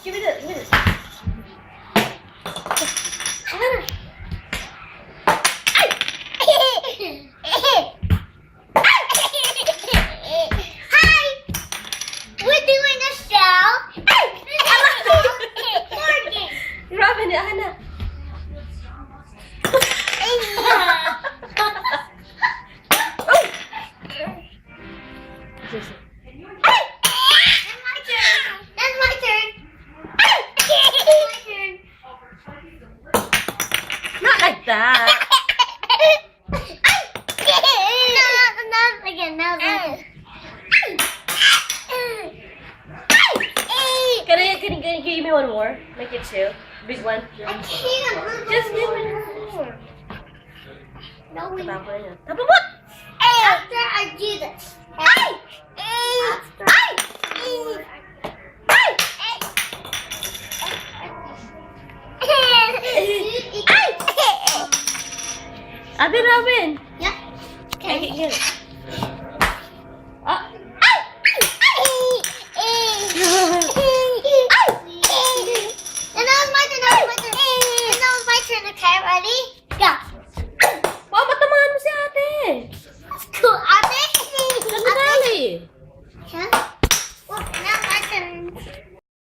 Give me this. Give me this. Hi! We're doing a show. Morgan. Robin, akin na. Seriously. That's my turn. My turn. Not like that. No, again, now this. Can you give me one more? Make it two. Big one. I can't. Just give me one more. No, we. Tapa niya. Tapa mo! After I do this. Ate Robin! Yep. Okay, get it.